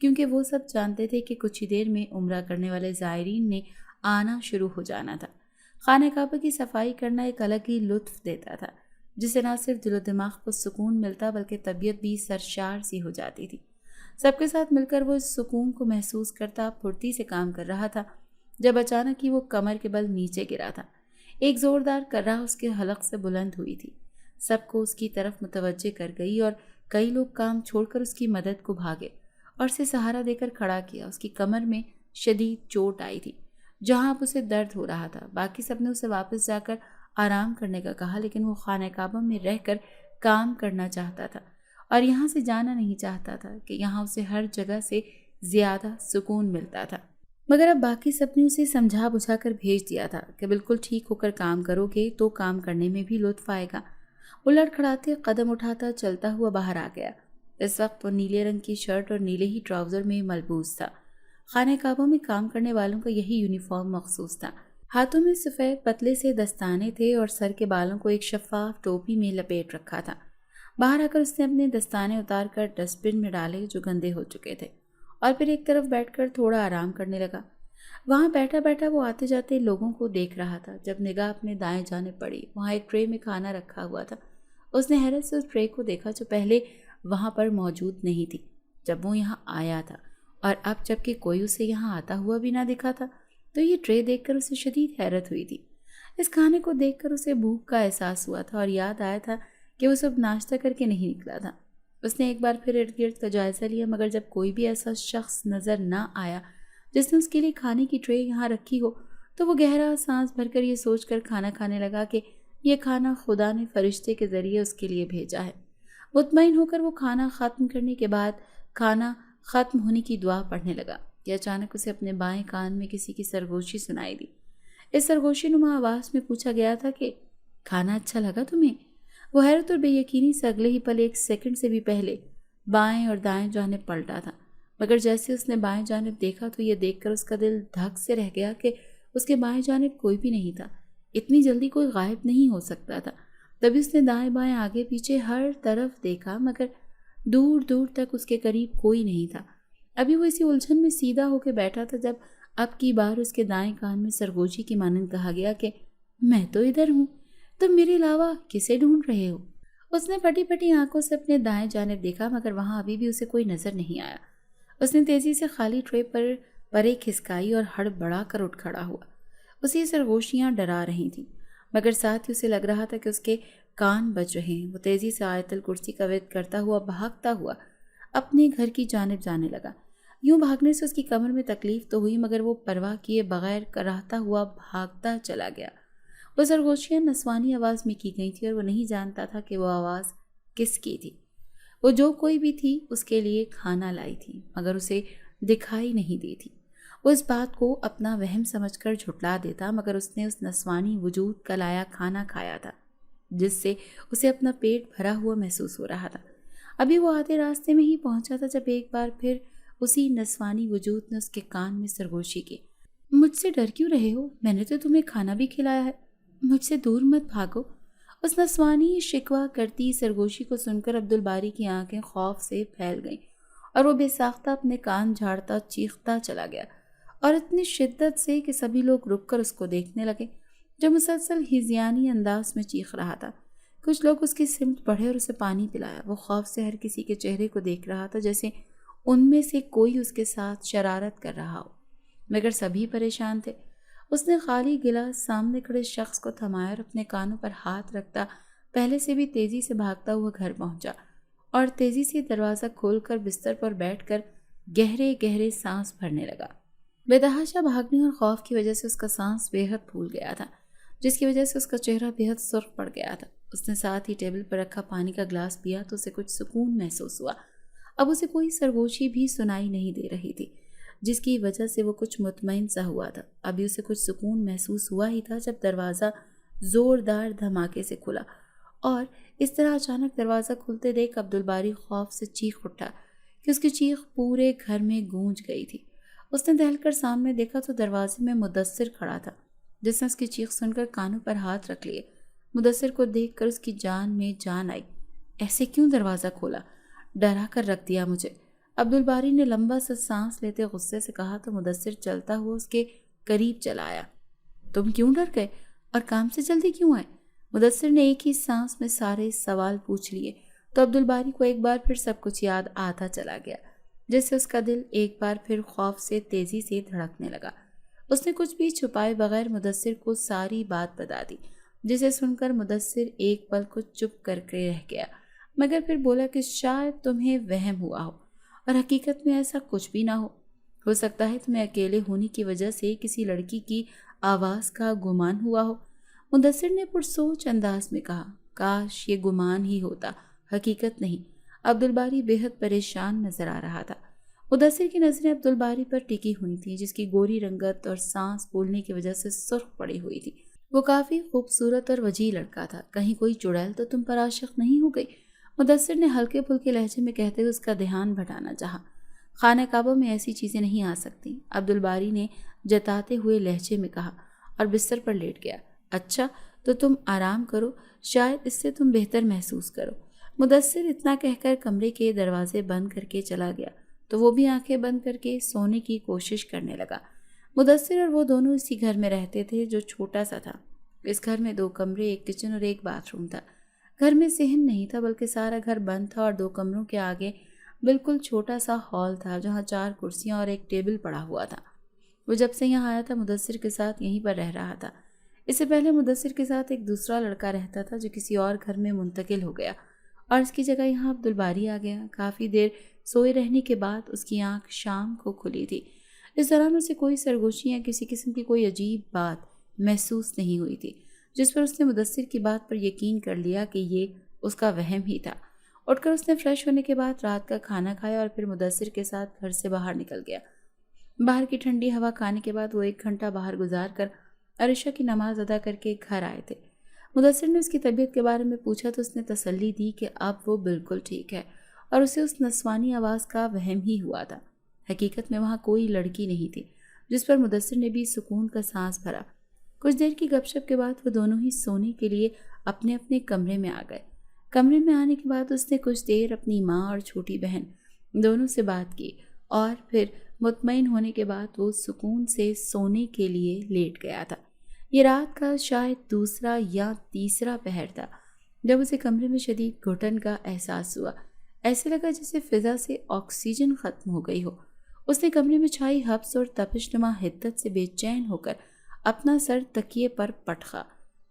کیونکہ وہ سب جانتے تھے کہ کچھ ہی دیر میں عمرہ کرنے والے زائرین نے آنا شروع ہو جانا تھا۔ خانہ کعبہ کی صفائی کرنا ایک الگ ہی لطف دیتا تھا، جس سے نہ صرف دل و دماغ کو سکون ملتا بلکہ طبیعت بھی سرشار سی ہو جاتی تھی۔ سب کے ساتھ مل کر وہ اس سکون کو محسوس کرتا پھرتی سے کام کر رہا تھا جب اچانک ہی وہ کمر کے بل نیچے گرا تھا۔ ایک زوردار کرراہ اس کے حلق سے بلند ہوئی تھی، سب کو اس کی طرف متوجہ کر گئی اور کئی لوگ کام چھوڑ کر اس کی مدد کو بھاگے اور اسے سہارا دے کر کھڑا کیا۔ اس کی کمر میں شدید چوٹ آئی تھی جہاں اب اسے درد ہو رہا تھا۔ باقی سب نے اسے واپس جا کر آرام کرنے کا کہا، لیکن وہ خانہ کعبہ میں رہ کر کام کرنا چاہتا تھا اور یہاں سے جانا نہیں چاہتا تھا کہ یہاں اسے ہر جگہ سے زیادہ سکون ملتا تھا۔ مگر اب باقی سب نے اسے سمجھا بجھا کر بھیج دیا تھا کہ بالکل ٹھیک ہو کر کام کرو گے تو کام کرنے میں بھی لطف آئے گا۔ وہ لڑکھڑاتے قدم اٹھاتا چلتا ہوا باہر آ گیا۔ اس وقت وہ نیلے رنگ کی شرٹ اور نیلے ہی ٹراؤزر میں ملبوس تھا۔ خانہ کعبہ میں کام کرنے والوں کا یہی یونیفارم مخصوص تھا۔ ہاتھوں میں سفید پتلے سے دستانے تھے اور سر کے بالوں کو ایک شفاف ٹوپی میں لپیٹ رکھا تھا۔ باہر آ کر اس نے اپنے دستانے اتار کر ڈسٹ بن میں ڈالے جو گندے ہو چکے تھے، اور پھر ایک طرف بیٹھ کر تھوڑا آرام کرنے لگا۔ وہاں بیٹھا بیٹھا وہ آتے جاتے لوگوں کو دیکھ رہا تھا۔ جب نگاہ اپنے دائیں جانب پڑی، وہاں ایک ٹرے میں کھانا رکھا ہوا تھا۔ اس نے حیرت سے اس ٹرے کو دیکھا جو پہلے وہاں پر موجود نہیں تھی جب وہ یہاں آیا تھا، اور اب جب کہ کوئی اسے یہاں آتا ہوا بھی نہ دکھا تھا تو یہ ٹرے دیکھ کر اسے شدید حیرت ہوئی تھی۔ اس کھانے کو دیکھ کر اسے بھوک کا احساس ہوا تھا اور یاد آیا تھا کہ وہ سب ناشتہ کر کے نہیں نکلا تھا۔ اس نے ایک بار پھر ارد گرد کا جائزہ لیا، مگر جب کوئی بھی ایسا شخص نظر نہ آیا جس نے اس کے لیے کھانے کی ٹرے یہاں رکھی ہو تو وہ گہرا سانس بھر کر یہ سوچ کر کھانا کھانے لگا کہ یہ کھانا خدا نے فرشتے کے ذریعے اس کے لیے بھیجا ہے۔ مطمئن ہو کر وہ کھانا ختم کرنے کے بعد کھانا ختم ہونے کی دعا پڑھنے لگا کہ اچانک اسے اپنے بائیں کان میں کسی کی سرگوشی سنائی دی۔ اس سرگوشی نما آواز میں پوچھا گیا تھا کہ کھانا اچھا لگا تمہیں؟ وہ حیرت اور بے یقینی سے اگلے ہی پل ایک سیکنڈ سے بھی پہلے بائیں اور دائیں جانب پلٹا تھا، مگر جیسے اس نے بائیں جانب دیکھا تو یہ دیکھ کر اس کا دل دھک سے رہ گیا کہ اس کے بائیں جانب کوئی بھی نہیں تھا۔ اتنی جلدی کوئی غائب نہیں ہو سکتا تھا۔ تبھی اس نے دائیں بائیں آگے پیچھے ہر طرف دیکھا، مگر دور دور تک اس کے قریب کوئی نہیں تھا۔ ابھی وہ اسی الجھن میں سیدھا ہو کے بیٹھا تھا جب اب کی بار اس کے دائیں کان میں سرگوشی کی مانند کہا گیا کہ میں تو ادھر ہوں، تم میرے علاوہ کسے ڈھونڈ رہے ہو؟ اس نے پھٹی پھٹی آنکھوں سے اپنے دائیں جانب دیکھا، مگر وہاں ابھی بھی اسے کوئی نظر نہیں آیا۔ اس نے تیزی سے خالی ٹرے پر ایک کھسکائی اور ہڑبڑا کر اٹھ کھڑا ہوا۔ اسے سرگوشیاں ڈرا رہی تھیں، مگر ساتھ ہی اسے لگ رہا تھا کہ اس کے کان بج رہے ہیں۔ وہ تیزی سے آیت الکرسی کا ورد کرتا ہوا بھاگتا ہوا اپنے گھر کی جانب جانے لگا۔ یوں بھاگنے سے اس کی کمر میں تکلیف تو ہوئی، مگر وہ پرواہ کیے بغیر کراہتا ہوا بھاگتا چلا گیا۔ وہ سرگوشیاں نسوانی آواز میں کی گئی تھی اور وہ نہیں جانتا تھا کہ وہ آواز کس کی تھی۔ وہ جو کوئی بھی تھی اس کے لیے کھانا لائی تھی، مگر اسے دکھائی نہیں دی تھی۔ وہ اس بات کو اپنا وہم سمجھ کر جھٹلا دیتا، مگر اس نے اس نسوانی وجود کا لایا کھانا کھایا تھا جس سے اسے اپنا پیٹ بھرا ہوا محسوس ہو رہا تھا۔ ابھی وہ آتے راستے میں ہی پہنچا تھا جب ایک بار پھر اسی نسوانی وجود نے اس کے کان میں سرگوشی کی۔ مجھ سے ڈر کیوں رہے ہو؟ میں نے تو تمہیں کھانا بھی کھلایا ہے، مجھ سے دور مت بھاگو۔ اس نسوانی شکوہ کرتی سرگوشی کو سن کر عبدالباری کی آنکھیں خوف سے پھیل گئیں اور وہ بے ساختہ اپنے کان جھاڑتا چیختا چلا گیا، اور اتنی شدت سے کہ سبھی لوگ رک کر اس کو دیکھنے لگے جو مسلسل ہذیانی انداز میں چیخ رہا تھا۔ کچھ لوگ اس کی سمت بڑھے اور اسے پانی پلایا۔ وہ خوف سے ہر کسی کے چہرے کو دیکھ رہا تھا جیسے ان میں سے کوئی اس کے ساتھ شرارت کر رہا ہو، مگر سبھی پریشان تھے۔ اس نے خالی گلاس سامنے کھڑے شخص کو تھمایا اور اپنے کانوں پر ہاتھ رکھتا پہلے سے بھی تیزی سے بھاگتا ہوا گھر پہنچا اور تیزی سے دروازہ کھول کر بستر پر بیٹھ کر گہرے گہرے سانس بھرنے لگا۔ بے تحاشا بھاگنے اور خوف کی وجہ سے اس کا سانس بے حد پھول گیا تھا، جس کی وجہ سے اس کا چہرہ بے حد سرخ پڑ گیا تھا۔ اس نے ساتھ ہی ٹیبل پر رکھا پانی کا گلاس پیا تو اسے کچھ سکون محسوس ہوا۔ اب اسے کوئی سرگوشی بھی سنائی نہیں دے رہی تھی، جس کی وجہ سے وہ کچھ مطمئن سا ہوا تھا۔ ابھی اسے کچھ سکون محسوس ہوا ہی تھا جب دروازہ زوردار دھماکے سے کھلا، اور اس طرح اچانک دروازہ کھلتے دیکھ عبدالباری خوف سے چیخ اٹھا کہ اس کی چیخ پورے گھر میں گونج گئی تھی۔ اس نے دہل کر سامنے دیکھا تو دروازے میں مدثر کھڑا تھا، جس نے اس کی چیخ سن کر کانوں پر ہاتھ رکھ لیے۔ مدثر کو دیکھ کر اس کی جان میں جان آئی۔ ایسے کیوں دروازہ کھولا؟ ڈرا کر رکھ دیا مجھے۔ عبدالباری نے لمبا سا سانس لیتے غصے سے کہا تو مدثر چلتا ہوا اس کے قریب چلا آیا۔ تم کیوں ڈر گئے اور کام سے جلدی کیوں آئے؟ مدثر نے ایک ہی سانس میں سارے سوال پوچھ لیے تو عبدالباری کو ایک بار پھر سب کچھ یاد آتا چلا گیا، جس سے اس کا دل ایک بار پھر خوف سے تیزی سے دھڑکنے لگا۔ اس نے کچھ بھی چھپائے بغیر مدثر کو ساری بات بتا دی، جسے سن کر مدثر ایک پل کو چپ کر کے رہ گیا، مگر پھر بولا کہ شاید تمہیں وہم ہوا ہو اور حقیقت میں ایسا کچھ بھی نہ ہو سکتا ہے تمہیں اکیلے ہونے کی وجہ سے کسی لڑکی کی آواز کا گمان ہوا ہو۔ مدثر نے پرسوچ انداز میں کہا، کاش یہ گمان ہی ہوتا، حقیقت نہیں۔ عبدالباری بے حد پریشان نظر آ رہا تھا۔ مدثر کی نظریں عبدالباری پر ٹکی ہوئی تھیں، جس کی گوری رنگت اور سانس پھولنے کی وجہ سے سرخ پڑی ہوئی تھی۔ وہ کافی خوبصورت اور وجیح لڑکا تھا۔ کہیں کوئی چڑیل تو تم پر عاشق نہیں ہو گئی؟ مدثر نے ہلکے پھلکے لہجے میں کہتے ہوئے اس کا دھیان بٹانا چاہا۔ خانہ کعبہ میں ایسی چیزیں نہیں آ سکتی، عبدالباری نے جتاتے ہوئے لہجے میں کہا اور بستر پر لیٹ گیا۔ اچھا تو تم آرام کرو، شاید اس سے تم بہتر محسوس کرو۔ مدثر اتنا کہہ کر کمرے کے دروازے بند کر کے چلا گیا تو وہ بھی آنکھیں بند کر کے سونے کی کوشش کرنے لگا۔ مدثر اور وہ دونوں اسی گھر میں رہتے تھے جو چھوٹا سا تھا۔ اس گھر میں 2 کمرے، ایک کچن اور ایک باتھ روم تھا۔ گھر میں صحن نہیں تھا بلکہ سارا گھر بند تھا اور 2 کمروں کے آگے بالکل چھوٹا سا ہال تھا جہاں 4 کرسیاں اور ایک ٹیبل پڑا ہوا تھا۔ وہ جب سے یہاں آیا تھا مدثر کے ساتھ یہیں پر رہ رہا تھا۔ اس سے پہلے مدثر کے ساتھ ایک دوسرا لڑکا رہتا تھا جو کسی اور گھر میں منتقل ہو گیا اور اس کی جگہ یہاں عبدالباری آ گیا۔ کافی دیر سوئے رہنے کے بعد اس کی آنکھ شام کو کھلی تھی۔ اس دوران اسے کوئی سرگوشی یا کسی قسم کی کوئی عجیب بات محسوس نہیں ہوئی تھی، جس پر اس نے مدثر کی بات پر یقین کر لیا کہ یہ اس کا وہم ہی تھا۔ اٹھ کر اس نے فریش ہونے کے بعد رات کا کھانا کھایا اور پھر مدثر کے ساتھ گھر سے باہر نکل گیا۔ باہر کی ٹھنڈی ہوا کھانے کے بعد وہ 1 گھنٹہ باہر گزار کر عشاء کی نماز ادا کر کے گھر آئے تھے۔ مدثر نے اس کی طبیعت کے بارے میں پوچھا تو اس نے تسلی دی کہ اب وہ بالکل ٹھیک ہے اور اسے اس نسوانی آواز کا وہم ہی ہوا تھا۔ حقیقت میں وہاں کوئی لڑکی نہیں تھی، جس پر مدثر نے بھی سکون کا سانس بھرا۔ کچھ دیر کی گپ شپ کے بعد وہ دونوں ہی سونے کے لیے اپنے اپنے کمرے میں آ گئے۔ کمرے میں آنے کے بعد اس نے کچھ دیر اپنی ماں اور چھوٹی بہن دونوں سے بات کی اور پھر مطمئن ہونے کے بعد وہ سکون سے سونے کے لیے لیٹ گیا تھا۔ یہ رات کا شاید 2 یا 3 پہر تھا جب اسے کمرے میں شدید گھٹن کا احساس ہوا۔ ایسے لگا جیسے فضا سے آکسیجن ختم ہو گئی ہو۔ اس نے کمرے میں چھائی حبس اور تپش نما حدت سے بے چین ہو کر اپنا سر تکیے پر پٹخا،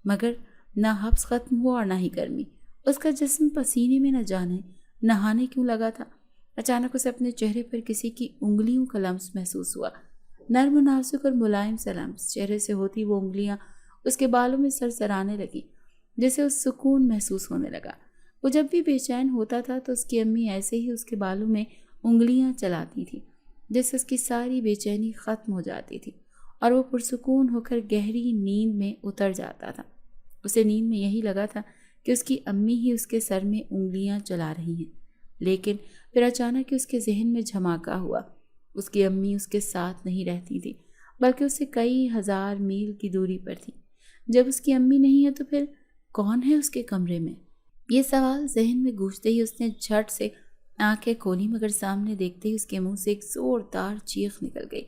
مگر نہ حبس ختم ہوا اور نہ ہی گرمی۔ اس کا جسم پسینے میں نہ جانے نہانے کیوں لگا تھا۔ اچانک اسے اپنے چہرے پر کسی کی انگلیوں کا لمس محسوس ہوا، نرم و نازک اور ملائم سا لمس۔ چہرے سے ہوتی وہ انگلیاں اس کے بالوں میں سرسرانے لگیں، جسے اس سکون محسوس ہونے لگا۔ وہ جب بھی بے چین ہوتا تھا تو اس کی امی ایسے ہی اس کے بالوں میں انگلیاں چلاتی تھیں، جس سے اس کی ساری بے چینی ختم ہو جاتی تھی اور وہ پرسکون ہو کر گہری نیند میں اتر جاتا تھا۔ اسے نیند میں یہی لگا تھا کہ اس کی امی ہی اس کے سر میں انگلیاں چلا رہی ہیں، لیکن پھر اچانک اس کے ذہن میں جھماکا ہوا۔ اس کی امی اس کے ساتھ نہیں رہتی تھی بلکہ اس سے کئی ہزار میل کی دوری پر تھی۔ جب اس کی امی نہیں ہے تو پھر کون ہے اس کے کمرے میں؟ یہ سوال ذہن میں گونجتے ہی اس نے جھٹ سے آنکھیں کھولی، مگر سامنے دیکھتے ہی اس کے منہ سے ایک زوردار چیخ نکل گئی۔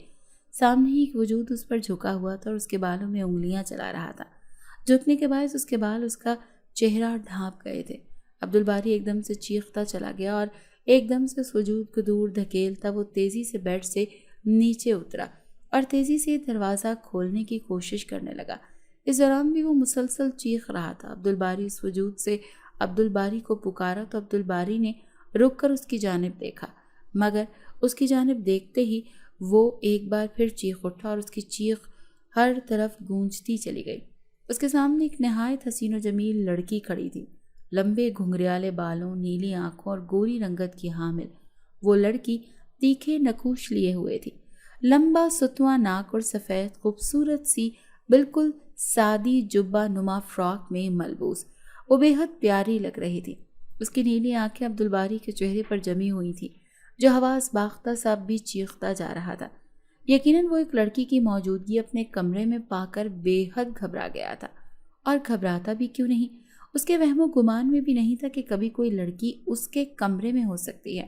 سامنے ہی ایک وجود اس پر جھکا ہوا تھا اور اس کے بالوں میں انگلیاں چلا رہا تھا۔ جھکنے کے باعث اس کے بال اس کا چہرہ ڈھانپ گئے تھے۔ عبدالباری ایک دم سے چیختا چلا گیا اور ایک دم سے اس وجود کو دور دھکیلتا وہ تیزی سے بیڈ سے نیچے اترا اور تیزی سے دروازہ کھولنے کی کوشش کرنے لگا۔ اس دوران بھی وہ مسلسل چیخ رہا تھا۔ عبدالباری اس وجود سے عبدالباری کو پکارا تو عبدالباری نے رک کر اس کی جانب دیکھا، مگر اس کی جانب دیکھتے ہی وہ ایک بار پھر چیخ اٹھا اور اس کی چیخ ہر طرف گونجتی چلی گئی۔ اس کے سامنے ایک نہایت حسین و جمیل لڑکی کھڑی تھی، لمبے گھنگریالے بالوں، نیلی آنکھوں اور گوری رنگت کی حامل۔ وہ لڑکی تیکھے نقوش لیے ہوئے تھی، لمبا ستواں ناک اور سفید خوبصورت سی بالکل سادی جبہ نما فراک میں ملبوس۔ وہ بے حد پیاری لگ رہی تھی۔ اس کی نیلی آنکھیں عبدالباری کے چہرے پر جمی ہوئی تھیں، جو حواس باختہ سا بھی چیختا جا رہا تھا۔ یقیناً وہ ایک لڑکی کی موجودگی اپنے کمرے میں پا کر بے حد گھبرا گیا تھا، اور گھبراتا بھی کیوں نہیں؟ اس کے وہم و گمان میں بھی نہیں تھا کہ کبھی کوئی لڑکی اس کے کمرے میں ہو سکتی ہے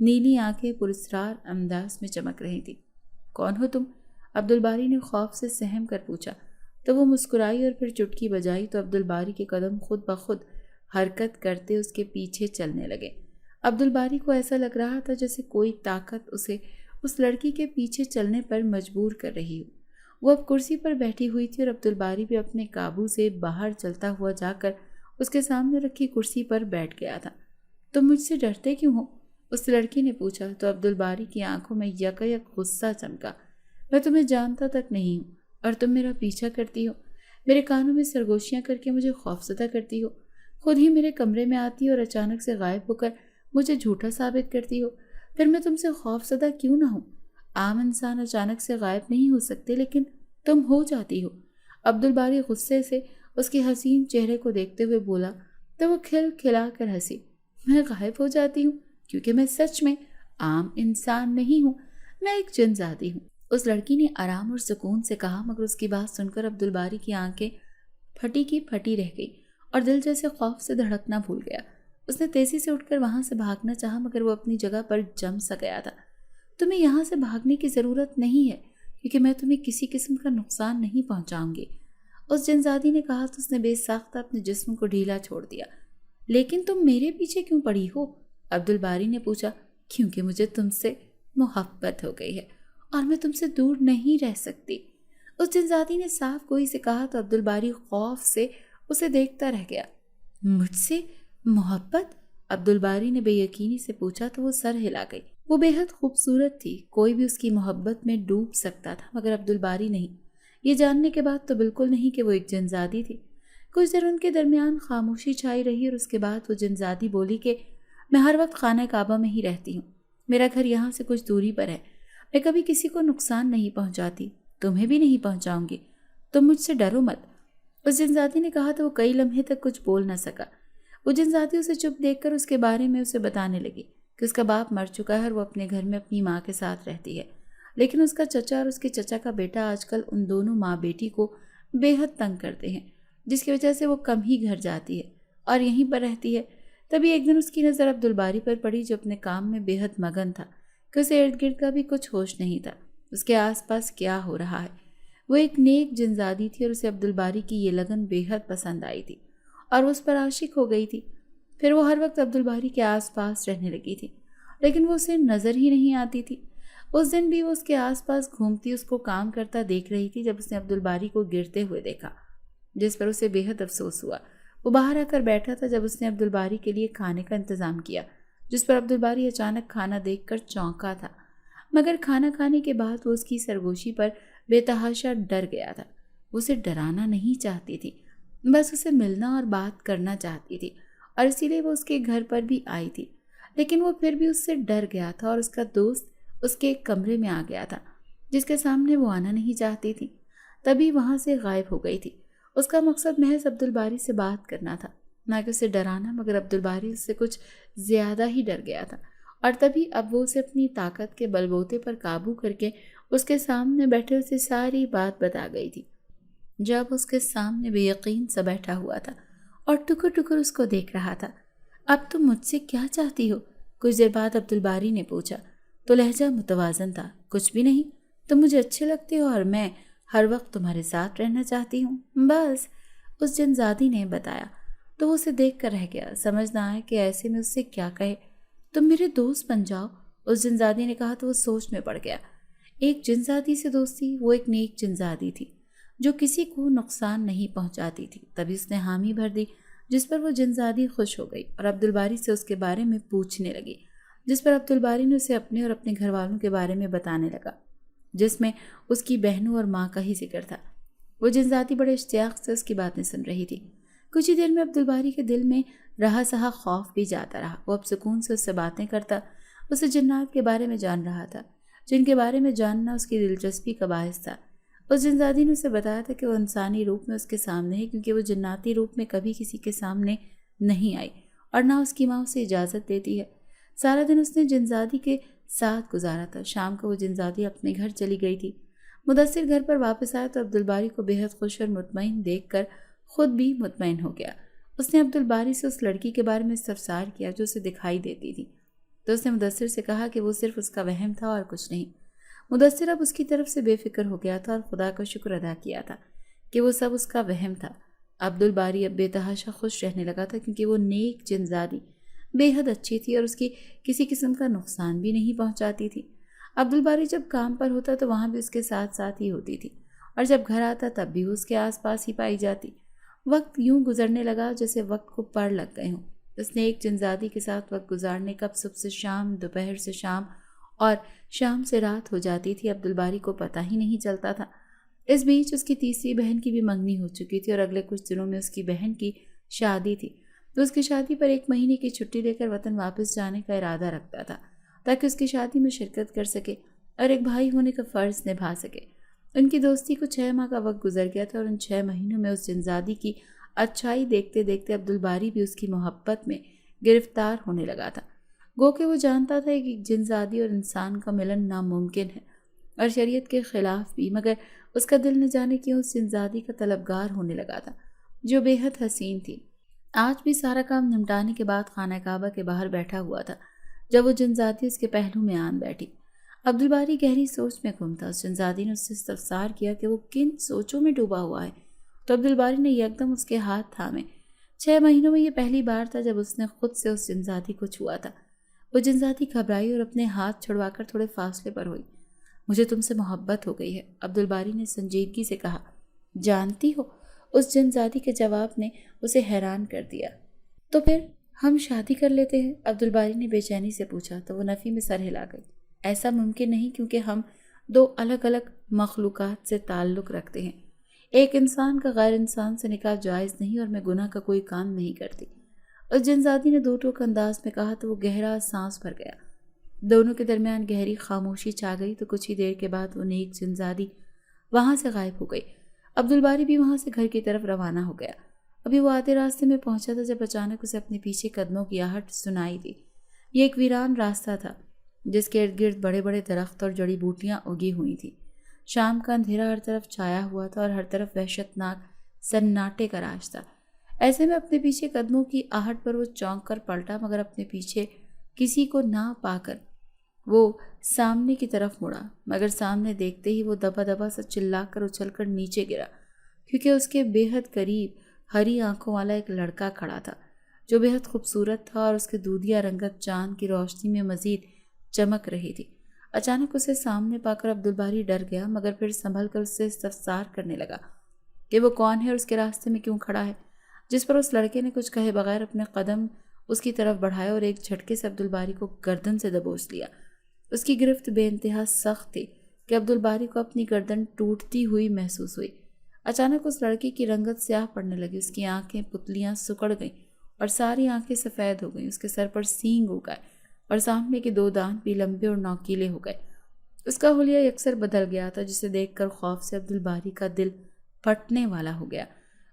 نیلی آنکھیں پراسرار انداز میں چمک رہی تھی۔ کون ہو تم؟ عبدالباری نے خوف سے سہم کر پوچھا تو وہ مسکرائی اور پھر چٹکی بجائی تو عبدالباری کے قدم خود بخود حرکت کرتے اس کے پیچھے چلنے لگے۔ عبدالباری کو ایسا لگ رہا تھا جیسے کوئی طاقت اسے اس لڑکی کے پیچھے چلنے پر مجبور کر رہی ہو۔ وہ اب کرسی پر بیٹھی ہوئی تھی اور عبدالباری بھی اپنے قابو سے باہر چلتا ہوا جا کر اس کے سامنے رکھی کرسی پر بیٹھ گیا تھا۔ تم مجھ سے ڈرتے کیوں ہو؟ اس لڑکی نے پوچھا تو عبدالباری کی آنکھوں میں یکایک غصہ چمکا۔ میں تمہیں جانتا تک نہیں ہوں اور تم میرا پیچھا کرتی ہو، میرے کانوں میں سرگوشیاں کر کے مجھے خوفزدہ کرتی ہو، خود ہی میرے کمرے میں آتی اور اچانک سے غائب ہو کر مجھے جھوٹا ثابت کرتی ہو۔ پھر میں تم سے خوفزدہ کیوں نہ ہوں؟ عام انسان اچانک سے غائب نہیں ہو سکتے لیکن تم ہو جاتی ہو۔ عبدالباری غصے سے اس کے حسین چہرے کو دیکھتے ہوئے بولا تو وہ کھل کھلا کر ہنسی۔ میں غائب ہو جاتی ہوں کیونکہ میں سچ میں عام انسان نہیں ہوں، میں ایک جن زادی ہوں۔ اس لڑکی نے آرام اور سکون سے کہا، مگر اس کی بات سن کر عبدالباری کی آنکھیں پھٹی کی پھٹی رہ گئی اور دل جیسے خوف سے دھڑکنا بھول گیا۔ اس نے تیزی سے اٹھ کر وہاں سے بھاگنا چاہا مگر وہ اپنی جگہ پر جم سا گیا تھا۔ تمہیں یہاں سے بھاگنے کی ضرورت نہیں ہے کیونکہ میں تمہیں کسی قسم کا نقصان نہیں پہنچاؤں گی، اس جنزادی نے کہا تو اس نے بے ساختہ اپنے جسم کو ڈھیلا چھوڑ دیا۔ لیکن تم میرے پیچھے کیوں پڑی ہو؟ عبدالباری نے پوچھا۔ کیونکہ مجھے تم سے محبت ہو گئی ہے اور میں تم سے دور نہیں رہ سکتی، اس جنزادی نے صاف گوئی سے کہا تو عبدالباری خوف سے اسے دیکھتا رہ گیا۔ مجھ سے محبت؟ عبدالباری نے بے یقینی سے پوچھا تو وہ سر ہلا گئی۔ وہ بے حد خوبصورت تھی، کوئی بھی اس کی محبت میں ڈوب سکتا تھا مگر عبدالباری نہیں۔ یہ جاننے کے بعد تو بالکل نہیں کہ وہ ایک جنزادی تھی۔ کچھ دیر ان کے درمیان خاموشی چھائی رہی اور اس کے بعد وہ جنزادی بولی کہ میں ہر وقت خانہ کعبہ میں ہی رہتی ہوں، میرا گھر یہاں سے کچھ دوری پر ہے، میں کبھی کسی کو نقصان نہیں پہنچاتی، تمہیں بھی نہیں پہنچاؤں گی، تم مجھ سے ڈرو مت۔ اس جنزادی نے کہا تو وہ کئی لمحے تک کچھ بول نہ سکا۔ وہ جنزادی اسے چپ دیکھ کر اس کے بارے میں اسے بتانے لگی کہ اس کا باپ مر چکا ہے اور وہ اپنے گھر میں اپنی ماں کے ساتھ رہتی ہے، لیکن اس کا چچا اور اس کے چچا کا بیٹا آج کل ان دونوں ماں بیٹی کو بے حد تنگ کرتے ہیں، جس کی وجہ سے وہ کم ہی گھر جاتی ہے اور یہیں پر رہتی ہے۔ تبھی ایک دن اس کی نظر عبدالباری پر پڑی جو اپنے کام میں بے حد مگن تھا کہ اسے ارد گرد کا بھی کچھ ہوش نہیں تھا، اس کے آس پاس کیا ہو رہا ہے۔ وہ ایک نیک جنزادی تھی اور اسے عبدالباری کی یہ لگن بے حد پسند آئی تھی اور وہ اس پر عاشق ہو گئی تھی۔ پھر وہ ہر وقت عبدالباری کے آس پاس رہنے لگی تھی لیکن وہ اسے نظر ہی نہیں آتی تھی۔ اس دن بھی وہ اس کے آس پاس گھومتی اس کو کام کرتا دیکھ رہی تھی جب اس نے عبدالباری کو گرتے ہوئے دیکھا، جس پر اسے بے حد افسوس ہوا۔ وہ باہر آ کر بیٹھا تھا جب اس نے عبدالباری کے لیے کھانے کا انتظام کیا، جس پر عبدالباری اچانک کھانا دیکھ کر چونکا تھا، مگر کھانا کھانے کے بعد وہ اس کی سرگوشی پر بے تحاشا ڈر گیا تھا۔ وہ اسے ڈرانا نہیں چاہتی تھی، بس اسے ملنا اور بات کرنا چاہتی تھی اور اسی لیے وہ اس کے گھر پر بھی آئی تھی، لیکن وہ پھر بھی اس سے ڈر گیا تھا اور اس کا دوست اس کے ایک کمرے میں آ گیا تھا جس کے سامنے وہ آنا نہیں چاہتی تھی، تبھی وہاں سے غائب ہو گئی تھی۔ اس کا مقصد محض عبدالباری سے بات کرنا تھا، نہ کہ اسے ڈرانا، مگر عبدالباری اس سے کچھ زیادہ ہی ڈر گیا تھا اور تبھی اب وہ اسے اپنی طاقت کے بل بوتے پر قابو کر کے اس کے سامنے بیٹھے اسے ساری بات بتا گئی تھی۔ جب اس کے سامنے بے یقین سا بیٹھا ہوا تھا اور ٹکر ٹکر اس کو دیکھ رہا تھا۔ اب تم مجھ سے کیا چاہتی ہو؟ کچھ دیر بعد عبدالباری نے پوچھا تو لہجہ متوازن تھا۔ کچھ بھی نہیں، تم مجھے اچھے لگتے ہو اور میں ہر وقت تمہارے ساتھ رہنا چاہتی ہوں، بس، اس جنزادی نے بتایا تو وہ اسے دیکھ کر رہ گیا، سمجھ نہ آئے کہ ایسے میں اس سے کیا کہے۔ تم میرے دوست بن جاؤ، اس جنزادی نے کہا تو وہ سوچ میں پڑ گیا۔ ایک جنزادی سے دوستی؟ وہ ایک نیک جنزادی تھی جو کسی کو نقصان نہیں پہنچاتی تھی۔ تبھی اس نے حامی بھر دی، جس پر وہ جنزادی خوش ہو گئی اور عبدالباری سے اس کے بارے میں پوچھنے لگی، جس پر عبدالباری نے اسے اپنے اور اپنے گھر والوں کے بارے میں بتانے لگا، جس میں اس کی بہنوں اور ماں کا ہی ذکر تھا۔ وہ جنزادی بڑے اشتیاق سے اس کی باتیں سن رہی تھی۔ کچھ ہی دیر میں عبدالباری کے دل میں رہا سہا خوف بھی جاتا رہا۔ وہ اب سکون سے اس سے باتیں کرتا، اسے جنات کے بارے میں جان رہا تھا، جن کے بارے میں جاننا اس کی دلچسپی کا باعث تھا۔ اس جنزادی نے اسے بتایا تھا کہ وہ انسانی روپ میں اس کے سامنے ہے کیونکہ وہ جناتی روپ میں کبھی کسی کے سامنے نہیں آئی اور نہ اس کی ماں اسے اجازت دیتی ہے۔ سارا دن اس نے جنزادی کے ساتھ گزارا تھا۔ شام کو وہ جنزادی اپنے گھر چلی گئی تھی۔ مدثر گھر پر واپس آیا تو عبدالباری کو بے حد خوش اور مطمئن دیکھ کر خود بھی مطمئن ہو گیا۔ اس نے عبدالباری سے اس لڑکی کے بارے میں استفسار کیا جو اسے دکھائی دیتی تھی۔ تو اس نے مدثر سے کہا کہ وہ صرف اس کا وہم تھا اور کچھ نہیں۔ مدثر اب اس کی طرف سے بے فکر ہو گیا تھا اور خدا کا شکر ادا کیا تھا کہ وہ سب اس کا وہم تھا۔ عبدالباری اب بے تحاشا خوش رہنے لگا تھا کیونکہ وہ نیک جنزادی بے حد اچھی تھی اور اس کی کسی قسم کا نقصان بھی نہیں پہنچاتی تھی۔ عبدالباری جب کام پر ہوتا تو وہاں بھی اس کے ساتھ ساتھ ہی ہوتی تھی اور جب گھر آتا تب بھی اس کے آس پاس ہی پائی جاتی۔ وقت یوں گزرنے لگا جیسے وقت کو پڑ لگ گئے ہوں۔ اس نے ایک جنزادی کے ساتھ وقت گزارنے کب صبح سے شام، دوپہر سے شام اور شام سے رات ہو جاتی تھی، عبدالباری کو پتہ ہی نہیں چلتا تھا۔ اس بیچ اس کی تیسری بہن کی بھی منگنی ہو چکی تھی اور اگلے کچھ دنوں میں اس کی بہن کی شادی تھی۔ تو اس کی شادی پر 1 مہینے کی چھٹی لے کر وطن واپس جانے کا ارادہ رکھتا تھا تاکہ اس کی شادی میں شرکت کر سکے اور ایک بھائی ہونے کا فرض نبھا سکے۔ ان کی دوستی کو 6 ماہ کا وقت گزر گیا تھا اور ان 6 مہینوں میں اس جنزادی کی اچھائی دیکھتے دیکھتے عبدالباری بھی اس کی محبت میں گرفتار ہونے لگا تھا۔ گو کہ وہ جانتا تھا کہ ایک جنزادی اور انسان کا ملن ناممکن ہے اور شریعت کے خلاف بھی، مگر اس کا دل نہ جانے کیوں اس جنزادی کا طلبگار ہونے لگا تھا جو بے حد حسین تھی۔ آج بھی سارا کام نمٹانے کے بعد خانہ کعبہ کے باہر بیٹھا ہوا تھا جب وہ جنزادی اس کے پہلو میں آن بیٹھی۔ عبدالباری گہری سوچ میں گم تھا۔ اس جنزادی نے اس سے استفسار کیا کہ وہ کن سوچوں میں ڈوبا ہوا ہے، تو عبدالباری نے یکدم اس کے ہاتھ تھامے۔ 6 مہینوں میں یہ پہلی بار تھا جب اس نے خود سے اس جنزادی کو چھوا تھا۔ وہ جنزادی گھبرائی اور اپنے ہاتھ چھڑوا کر تھوڑے فاصلے پر ہوئی۔ مجھے تم سے محبت ہو گئی ہے، عبدالباری نے سنجیدگی سے کہا۔ جانتی ہو؟ اس جنزادی کے جواب نے اسے حیران کر دیا۔ تو پھر ہم شادی کر لیتے ہیں؟ عبدالباری نے بے چینی سے پوچھا تو وہ نفی میں سر ہلا گئی۔ ایسا ممکن نہیں کیونکہ ہم 2 الگ الگ مخلوقات سے تعلق رکھتے ہیں۔ ایک انسان کا غیر انسان سے نکاح جائز نہیں اور میں گناہ کا کوئی کام نہیں کرتی۔ اس جنزادی نے 2 ٹوک انداز میں کہا تو وہ گہرا سانس بھر گیا۔ دونوں کے درمیان گہری خاموشی چھا گئی تو کچھ ہی دیر کے بعد وہ نیک جنزادی وہاں سے غائب ہو گئی۔ عبدالباری بھی وہاں سے گھر کی طرف روانہ ہو گیا۔ ابھی وہ آتے راستے میں پہنچا تھا جب اچانک اسے اپنے پیچھے قدموں کی آہٹ سنائی دی۔ یہ ایک ویران راستہ تھا جس کے ارد گرد بڑے بڑے درخت اور جڑی بوٹیاں اگی ہوئی تھیں۔ شام کا اندھیرا ہر طرف چھایا ہوا تھا اور ہر طرف وحشتناک سناٹے کا راج تھا۔ ایسے میں اپنے پیچھے قدموں کی آہٹ پر وہ چونک کر پلٹا، مگر اپنے پیچھے کسی کو نہ پا کر وہ سامنے کی طرف مڑا، مگر سامنے دیکھتے ہی وہ دبا دبا سا چلا کر اچھل کر نیچے گرا، کیونکہ اس کے بے حد قریب ہری آنکھوں والا ایک لڑکا کھڑا تھا جو بے حد خوبصورت تھا اور اس کے دودھیا رنگت چاند کی روشنی میں مزید چمک رہی تھی۔ اچانک اسے سامنے پا کر عبدالباری ڈر گیا، مگر پھر سنبھل کر اس سے استفسار کرنے لگا کہ وہ کون ہے اور اس کے راستے میں کیوں کھڑا ہے، جس پر اس لڑکے نے کچھ کہے بغیر اپنے قدم اس کی طرف بڑھائے اور ایک جھٹکے سے عبدالباری کو گردن سے دبوچ لیا۔ اس کی گرفت بے انتہا سخت تھی کہ عبدالباری کو اپنی گردن ٹوٹتی ہوئی محسوس ہوئی۔ اچانک اس لڑکی کی رنگت سیاہ پڑنے لگی، اس کی آنکھیں پتلیاں سکڑ گئیں اور ساری آنکھیں سفید ہو گئیں، اس کے سر پر سینگ ہو گئے اور سامنے کے 2 دانت بھی لمبے اور نوکیلے ہو گئے۔ اس کا حلیہ یکسر بدل گیا تھا جسے دیکھ کر خوف سے عبدالباری کا دل پھٹنے والا ہو گیا۔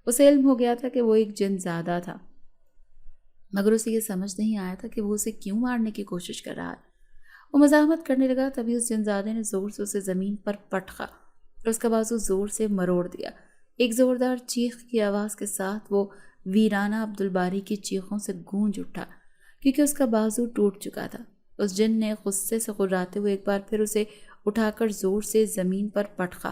اسے علم ہو گیا تھا کہ وہ ایک جن زادہ تھا، مگر اسے یہ سمجھ نہیں آیا تھا کہ وہ اسے کیوں مارنے کی کوشش کر رہا ہے۔ وہ مزاحمت کرنے لگا، تبھی اس جنزادے نے زور سے اسے زمین پر پٹخا اور اس کا بازو زور سے مروڑ دیا۔ ایک زوردار چیخ کی آواز کے ساتھ وہ ویرانہ عبدالباری کی چیخوں سے گونج اٹھا کیونکہ اس کا بازو ٹوٹ چکا تھا۔ اس جن نے غصے سے غراتے ہوئے ایک بار پھر اسے اٹھا کر زور سے زمین پر پٹخا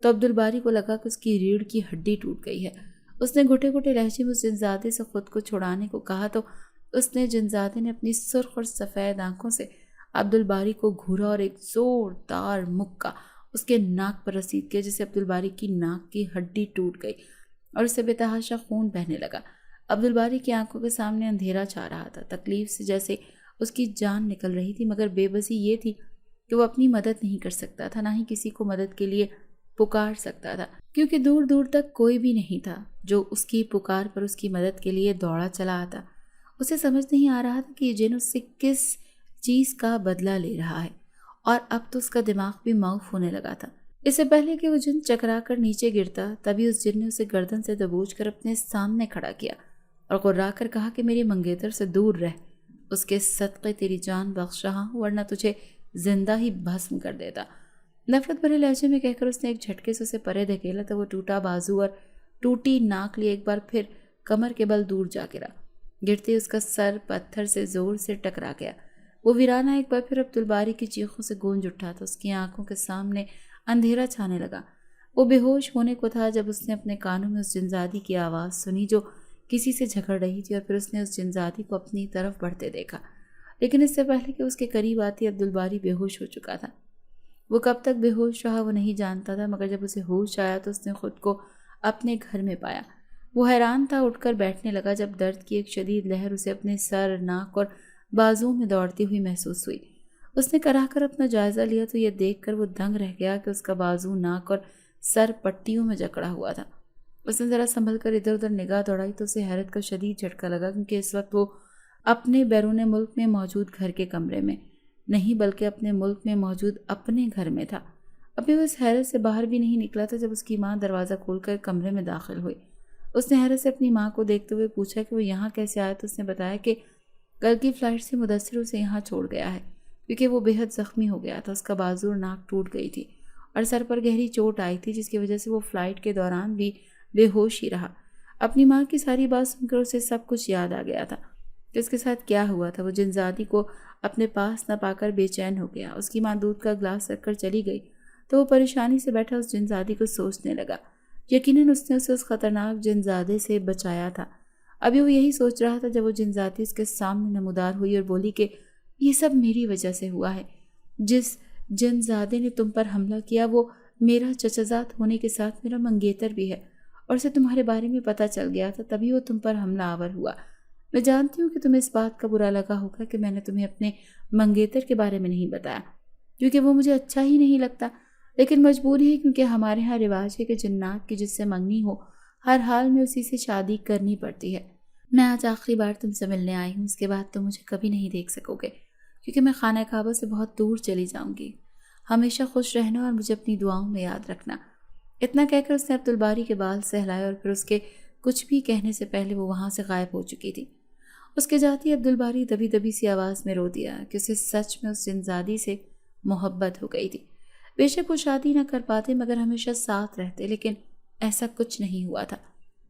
تو عبدالباری کو لگا کہ اس کی ریڑھ کی ہڈی ٹوٹ گئی ہے۔ اس نے گھٹے گھٹے لہجے میں اس جنزادے سے خود کو چھڑانے کو کہا تو اس نے جنزادے نے اپنی سرخ اور سفید آنکھوں سے عبدالباری کو گھورا اور ایک زوردار مکہ اس کے ناک پر رسید کیا، جسے عبدالباری کی ناک کی ہڈی ٹوٹ گئی اور اسے بے تحاشا خون بہنے لگا۔ عبدالباری کی آنکھوں کے سامنے اندھیرا چھا رہا تھا، تکلیف سے جیسے اس کی جان نکل رہی تھی، مگر بے بسی یہ تھی کہ وہ اپنی مدد نہیں کر سکتا تھا، نہ ہی کسی کو مدد کے لیے پکار سکتا تھا، کیونکہ دور دور تک کوئی بھی نہیں تھا جو اس کی پکار پر اس کی مدد کے لیے دوڑا چلا آتا۔ اسے سمجھ نہیں آ رہا تھا کہ یہ جن اس سے کس چیز کا بدلہ لے رہا ہے، اور اب تو اس کا دماغ بھی معاف ہونے لگا تھا۔ اس سے پہلے کہ وہ جن چکرا کر نیچے گرتا، تبھی اس جن نے اسے گردن سے دبوچ کر اپنے سامنے کھڑا کیا اور غرا کر کہا کہ میری منگیتر سے دور رہ، اس کے صدقے تیری جان بخش رہا ہوں، ورنہ تجھے زندہ ہی بھسم کر دیتا۔ نفرت بھرے لہجے میں کہہ کر اس نے ایک جھٹکے سے اسے پرے دھکیلا تو وہ ٹوٹا بازو اور ٹوٹی ناک لیے ایک بار پھر کمر کے بل دور جا گرا۔ گرتے اس کا سر پتھر سے زور سے ٹکرا گیا۔ وہ ویرانہ ایک بار پھر عبدالباری کی چیخوں سے گونج اٹھا تھا۔ اس کی آنکھوں کے سامنے اندھیرا چھانے لگا۔ وہ بے ہوش ہونے کو تھا جب اس نے اپنے کانوں میں اس جنزادی کی آواز سنی جو کسی سے جھگڑ رہی تھی، اور پھر اس نے اس جنزادی کو اپنی طرف بڑھتے دیکھا، لیکن اس سے پہلے کہ اس کے قریب آتی عبدالباری بے ہوش ہو چکا تھا۔ وہ کب تک بے ہوش رہا وہ نہیں جانتا تھا، مگر جب اسے ہوش آیا تو اس نے خود کو اپنے گھر میں پایا۔ وہ حیران تھا، اٹھ کر بیٹھنے لگا جب درد کی ایک شدید لہر اسے اپنے سر، ناک اور بازوؤں میں دوڑتی ہوئی محسوس ہوئی۔ اس نے کراہ کر اپنا جائزہ لیا تو یہ دیکھ کر وہ دنگ رہ گیا کہ اس کا بازو، ناک اور سر پٹیوں میں جکڑا ہوا تھا۔ اس نے ذرا سنبھل کر ادھر ادھر نگاہ دوڑائی تو اسے حیرت کا شدید جھٹکا لگا، کیونکہ اس وقت وہ اپنے بیرون ملک میں موجود گھر کے کمرے میں نہیں بلکہ اپنے ملک میں موجود اپنے گھر میں تھا۔ ابھی وہ اس حیرت سے باہر بھی نہیں نکلا تھا جب اس کی ماں دروازہ کھول کر کمرے میں داخل ہوئی۔ اس نے حیرت سے اپنی ماں کو دیکھتے ہوئے پوچھا کہ وہ یہاں کیسے آیا، تو اس نے بتایا کہ کل کی فلائٹ سے مدثر اسے یہاں چھوڑ گیا ہے، کیونکہ وہ بے حد زخمی ہو گیا تھا۔ اس کا بازو اور ناک ٹوٹ گئی تھی اور سر پر گہری چوٹ آئی تھی، جس کی وجہ سے وہ فلائٹ کے دوران بھی بے ہوش ہی رہا۔ اپنی ماں کی ساری بات سن کر اسے سب کچھ یاد آ گیا تھا کہ اس کے ساتھ کیا ہوا تھا۔ وہ جنزادی کو اپنے پاس نہ پا کر بے چین ہو گیا۔ اس کی ماں دودھ کا گلاس رکھ کر چلی گئی تو وہ پریشانی سے بیٹھا اس جنزادی کو سوچنے لگا۔ یقیناً اس نے اسے اس خطرناک جنزادے سے بچایا تھا۔ ابھی وہ یہی سوچ رہا تھا جب وہ جنزادی اس کے سامنے نمودار ہوئی اور بولی کہ یہ سب میری وجہ سے ہوا ہے۔ جس جنزادے نے تم پر حملہ کیا وہ میرا چچزاد ہونے کے ساتھ میرا منگیتر بھی ہے، اور اسے تمہارے بارے میں پتہ چل گیا تھا، تبھی وہ تم پر حملہ آور ہوا۔ میں جانتی ہوں کہ تمہیں اس بات کا برا لگا ہوگا کہ میں نے تمہیں اپنے منگیتر کے بارے میں نہیں بتایا، کیونکہ وہ مجھے اچھا ہی نہیں لگتا، لیکن مجبوری ہے، کیونکہ ہمارے ہاں رواج ہے کہ جنات کی جس سے منگنی ہو ہر حال میں اسی سے شادی کرنی پڑتی ہے۔ میں آج آخری بار تم سے ملنے آئی ہوں، اس کے بعد تم مجھے کبھی نہیں دیکھ سکو گے، کیونکہ میں خانہ کعبہ سے بہت دور چلی جاؤں گی۔ ہمیشہ خوش رہنا اور مجھے اپنی دعاؤں میں یاد رکھنا۔ اتنا کہہ کر اس نے عبدالباری کے بال سہلائے اور پھر اس کے کچھ بھی کہنے سے پہلے وہ وہاں سے غائب ہو چکی تھی۔ اس کے جاتی عبدالباری دبی دبی سی آواز میں رو دیا کہ اسے سچ میں اس جنزادی سے محبت ہو گئی تھی۔ بے شک وہ شادی نہ کر پاتے مگر ہمیشہ ساتھ رہتے، لیکن ایسا کچھ نہیں ہوا تھا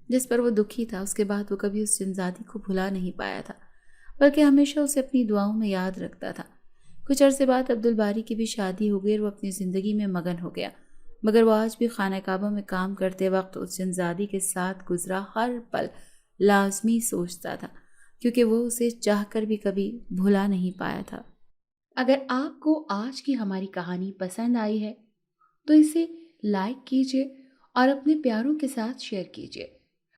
جس پر وہ دکھی تھا۔ اس کے بعد وہ کبھی اس جنزادی کو بھلا نہیں پایا تھا، بلکہ ہمیشہ اسے اپنی دعاؤں میں یاد رکھتا تھا۔ کچھ عرصے بعد عبدالباری کی بھی شادی ہو گئی اور وہ اپنی زندگی میں مگن ہو گیا، مگر وہ آج بھی خانہ کعبہ میں کام کرتے وقت اس جنزادی کے ساتھ گزرا ہر پل لازمی سوچتا تھا، کیونکہ وہ اسے چاہ کر بھی کبھی بھلا نہیں پایا تھا۔ اگر آپ کو آج کی ہماری کہانی پسند آئی ہے تو اسے لائک کیجیے اور اپنے پیاروں کے ساتھ شیئر کیجیے۔